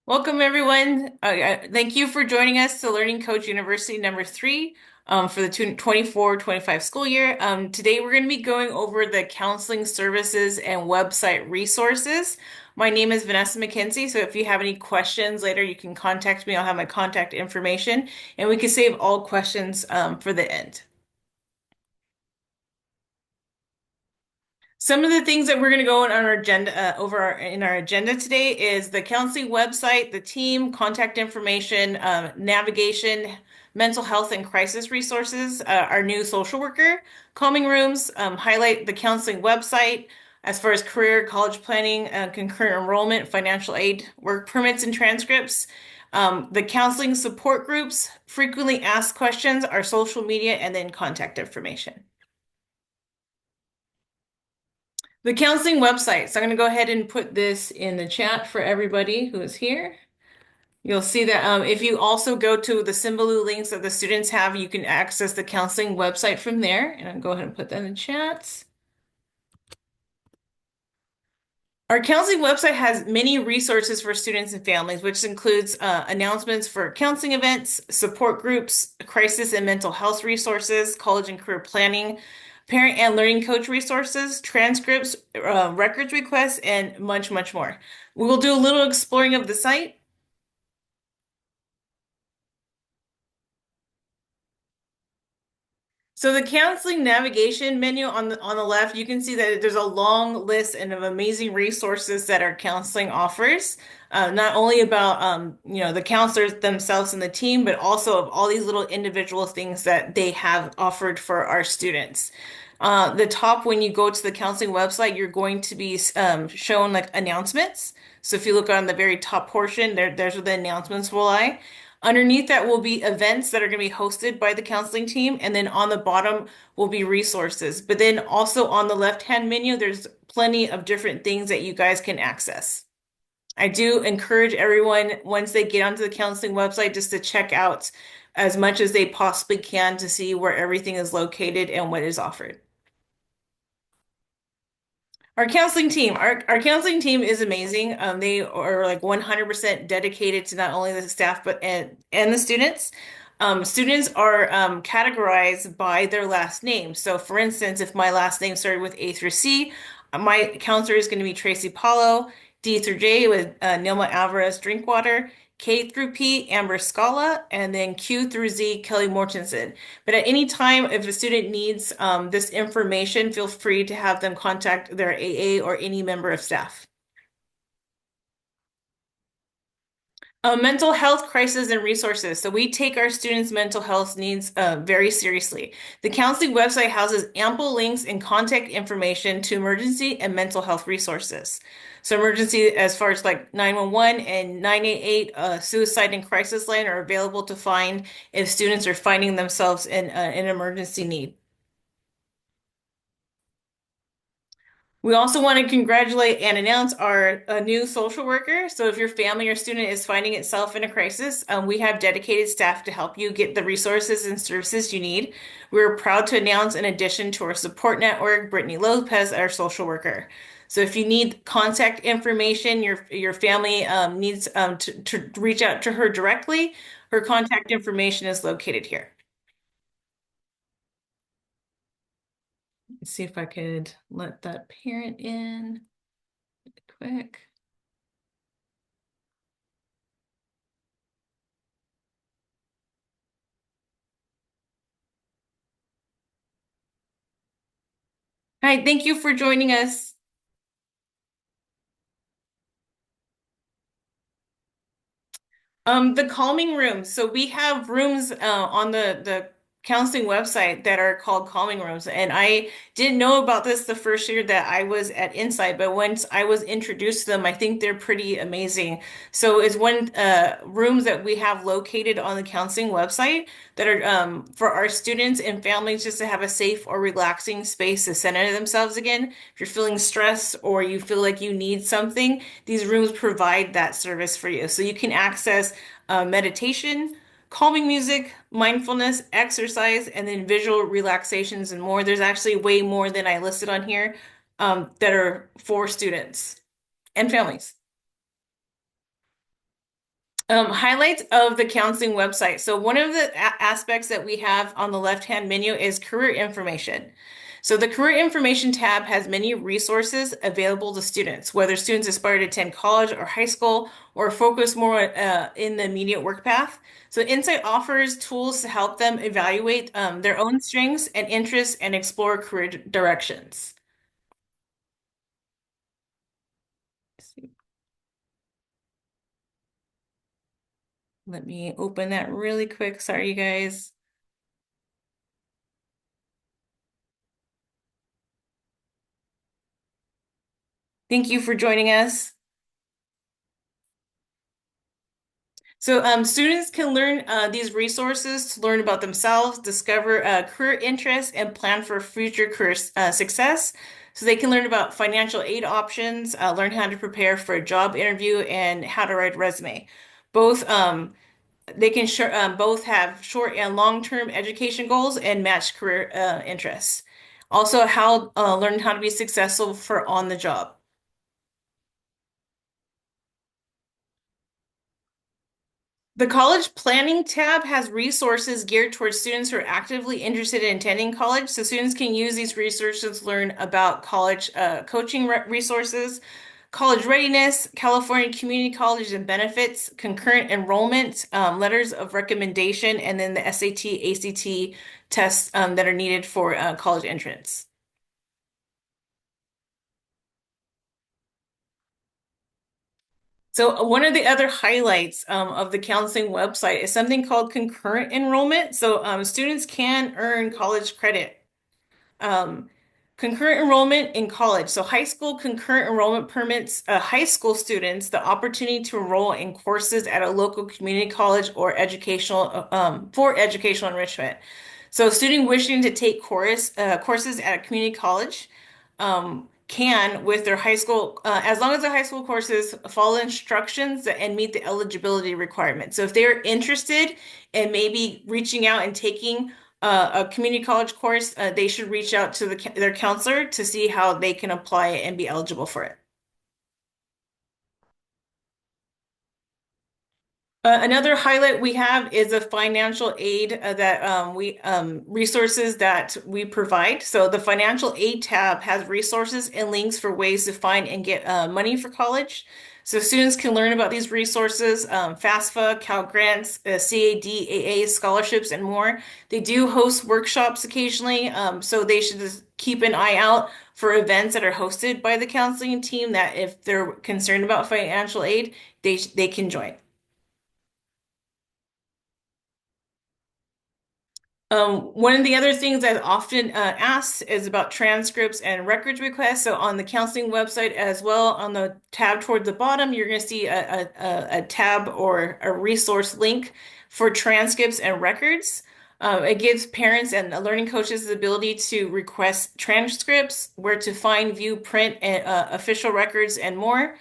Welcome, everyone. Thank you for joining us to Learning Coach University number three for the 24-25 school year. Today, we're going to be going over the counseling services and website resources. My name is Vanessa McKenzie, so if you have any questions later, you can contact me. I'll have my contact information, and we can save all questions for the end. Some of the things that we're going to go on our agenda in our agenda today is the counseling website, the team, contact information, navigation, mental health and crisis resources, our new social worker, calming rooms, highlight the counseling website as far as career, college planning, concurrent enrollment, financial aid, work permits and transcripts, the counseling support groups, frequently asked questions, our social media, and then contact information. The counseling website. So I'm going to go ahead and put this in the chat for everybody who is here. You'll see that if you also go to the Symbaloo links that the students have, you can access the counseling website from there. And I'll go ahead and put that in the chat. Our counseling website has many resources for students and families, which includes announcements for counseling events, support groups, crisis and mental health resources, college and career planning, parent and learning coach resources, transcripts, records requests, and much, much more. We will do a little exploring of the site. So the counseling navigation menu on the left, you can see that there's a long list and of amazing resources that our counseling offers. Not only about the counselors themselves and the team, but also of all these little individual things that they have offered for our students. The top, when you go to the counseling website, you're going to be shown like announcements. So if you look on the very top portion, there's where the announcements will lie. Underneath that will be events that are going to be hosted by the counseling team, and then on the bottom will be resources. But then also on the left-hand menu, there's plenty of different things that you guys can access. I do encourage everyone, once they get onto the counseling website, just to check out as much as they possibly can to see where everything is located and what is offered. Our counseling team is amazing. They are like 100% dedicated to not only the staff but and the students. Students are categorized by their last name. So, for instance, if my last name started with A through C, my counselor is going to be Tracy Paulo. D through J with Nilma Alvarez Drinkwater. K through P, Amber Scala, and then Q through Z, Kelly Mortensen. But at any time, if a student needs this information, feel free to have them contact their AA or any member of staff. Mental health crisis and resources. So we take our students' mental health needs very seriously. The counseling website houses ample links and contact information to emergency and mental health resources. So emergency as far as like 911 and 988 suicide and crisis line are available to find if students are finding themselves in an emergency need. We also want to congratulate and announce our new social worker. So if your family or student is finding itself in a crisis, we have dedicated staff to help you get the resources and services you need. We're proud to announce, in addition to our support network, Brittany Lopez, our social worker. So if you need contact information, your family needs to reach out to her directly, her contact information is located here. Let's see if I could let that parent in quick. Hi, thank you for joining us. The calming rooms. So we have rooms on the counseling website that are called calming rooms. And I didn't know about this the first year that I was at Insight, but once I was introduced to them, I think they're pretty amazing. So it's one rooms that we have located on the counseling website that are for our students and families just to have a safe or relaxing space to center themselves again. If you're feeling stressed or you feel like you need something, these rooms provide that service for you. So you can access meditation, calming music, mindfulness, exercise, and then visual relaxations and more. There's actually way more than I listed on here that are for students and families. Highlights of the counseling website. So one of the aspects that we have on the left-hand menu is career information. So the career information tab has many resources available to students, whether students aspire to attend college or high school or focus more in the immediate work path. So Insight offers tools to help them evaluate their own strengths and interests and explore career directions. Let me open that really quick. Sorry, you guys. Thank you for joining us. So students can learn these resources to learn about themselves, discover career interests, and plan for future career success. So they can learn about financial aid options, learn how to prepare for a job interview, and how to write a resume. Both they can both have short and long-term education goals and match career interests. Also, how learn how to be successful for on the job. The college planning tab has resources geared towards students who are actively interested in attending college. So students can use these resources to learn about college coaching resources, college readiness, California community colleges and benefits, concurrent enrollment, letters of recommendation, and then the SAT, ACT tests that are needed for college entrance. So one of the other highlights of the counseling website is something called concurrent enrollment. So students can earn college credit. Um, Concurrent enrollment in college. So high school concurrent enrollment permits high school students the opportunity to enroll in courses at a local community college or educational for educational enrichment. So a student wishing to take courses at a community college can with their high school, as long as the high school courses follow instructions and meet the eligibility requirements. So if they're interested in maybe reaching out and taking a community college course, they should reach out to their counselor to see how they can apply it and be eligible for it. Another highlight we have is a financial aid that we resources that we provide. So the financial aid tab has resources and links for ways to find and get money for college. So students can learn about these resources, FAFSA, Cal Grants, CAD, AA scholarships, and more. They do host workshops occasionally, so they should just keep an eye out for events that are hosted by the counseling team that if they're concerned about financial aid, they can join. One of the other things I've often asked is about transcripts and records requests. So on the counseling website as well, on the tab toward the bottom, you're going to see a tab or a resource link for transcripts and records. It gives parents and learning coaches the ability to request transcripts, where to find, view, print, and, official records, and more.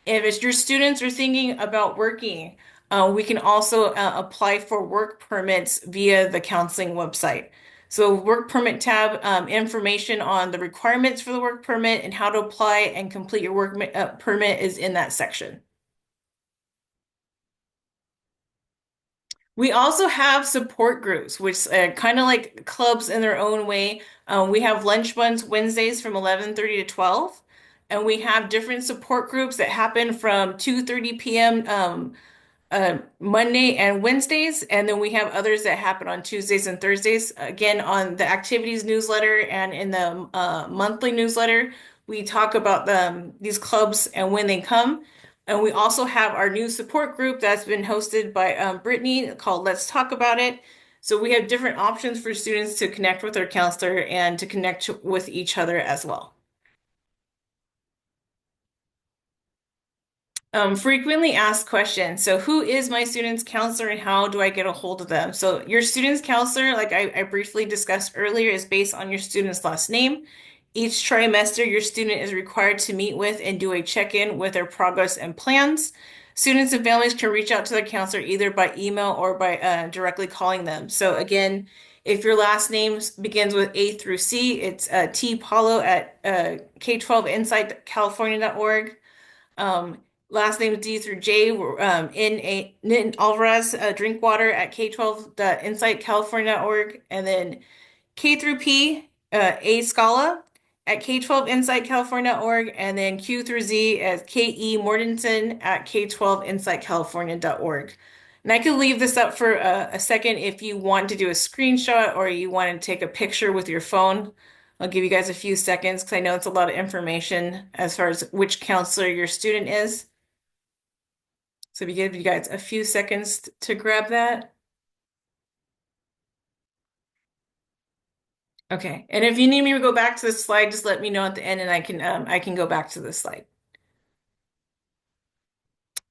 If it's your students are thinking about working, we can also apply for work permits via the counseling website. So work permit tab, information on the requirements for the work permit and how to apply and complete your work permit is in that section. We also have support groups, which kind of like clubs in their own way. We have lunch buns Wednesdays from 11:30 to 12, and we have different support groups that happen from 2:30 p.m. Monday and Wednesdays, and then we have others that happen on Tuesdays and Thursdays. Again, on the activities newsletter and in the monthly newsletter, we talk about these clubs and when they come. And we also have our new support group that's been hosted by Brittany called Let's Talk About It. So we have different options for students to connect with their counselor and to connect with each other as well. Frequently asked questions. So, who is my student's counselor and how do I get a hold of them? So, your student's counselor, like I briefly discussed earlier, is based on your student's last name. Each trimester, your student is required to meet with and do a check-in with their progress and plans. Students and families can reach out to their counselor either by email or by directly calling them. So, again, if your last name begins with A through C, it's T Paulo at K12insightcalifornia.org. last name is D through J, N Alvarez, Drinkwater at K12.insightcalifornia.org, and then K through P, A Scala at K12insightcalifornia.org, and then Q through Z as KE Mortensen at K12insightcalifornia.org. And I could leave this up for a second if you want to do a screenshot or you want to take a picture with your phone. I'll give you guys a few seconds because I know it's a lot of information as far as which counselor your student is. So if you give you guys a few seconds to grab that. Okay. And if you need me to go back to the slide, just let me know at the end and I can go back to the slide.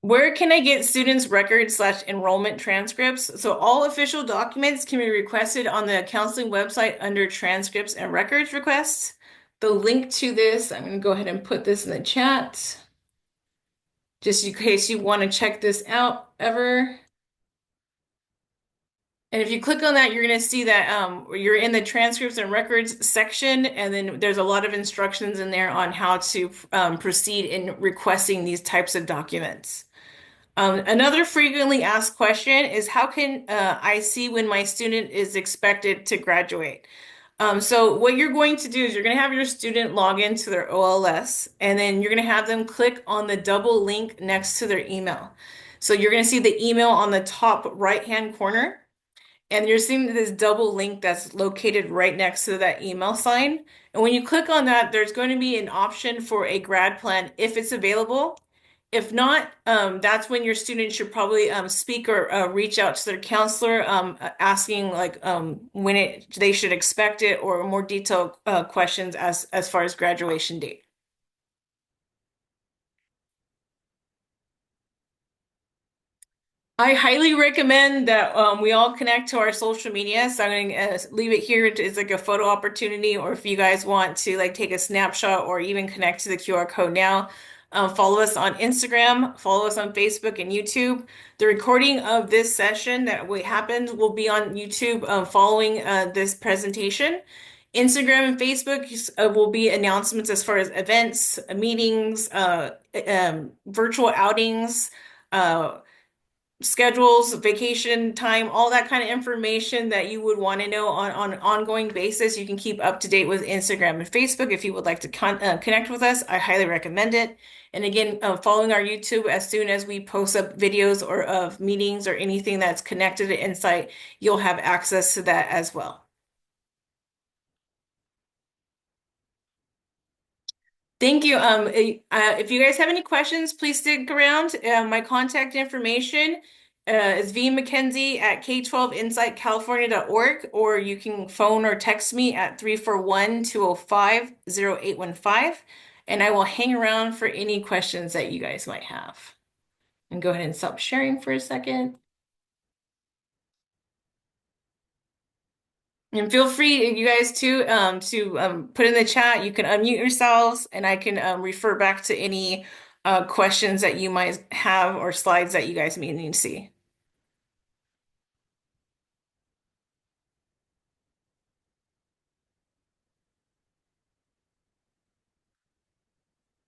Where can I get students' record/enrollment transcripts? So all official documents can be requested on the counseling website under transcripts and records requests. The link to this, I'm going to go ahead and put this in the chat, just in case you want to check this out ever. And if you click on that, you're going to see that you're in the transcripts and records section, and then there's a lot of instructions in there on how to proceed in requesting these types of documents. Another frequently asked question is how can I see when my student is expected to graduate? So what you're going to do is you're going to have your student log into their OLS, and then you're going to have them click on the double link next to their email. So you're going to see the email on the top right-hand corner. And you're seeing this double link that's located right next to that email sign. And when you click on that, there's going to be an option for a grad plan if it's available. If not, that's when your student should probably speak or reach out to their counselor, asking like when they should expect it or more detailed questions as far as graduation date. I highly recommend that we all connect to our social media. So I'm going to leave it here as like a photo opportunity, or if you guys want to like take a snapshot or even connect to the QR code now, follow us on Instagram, follow us on Facebook and YouTube. The recording of this session that happened will be on YouTube following this presentation. Instagram and Facebook will be announcements as far as events, meetings, virtual outings, schedules, vacation time, all that kind of information that you would want to know on an ongoing basis. You can keep up to date with Instagram and Facebook. If you would like to connect with us, I highly recommend it. And again, following our YouTube, as soon as we post up videos or of meetings or anything that's connected to Insight, you'll have access to that as well. Thank you. If you guys have any questions, please stick around. My contact information is vmckenzie at k12insightcalifornia.org, or you can phone or text me at 341-205-0815, and I will hang around for any questions that you guys might have. And go ahead and stop sharing for a second. And feel free, you guys, to put in the chat. You can unmute yourselves, and I can refer back to any questions that you might have or slides that you guys may need to see.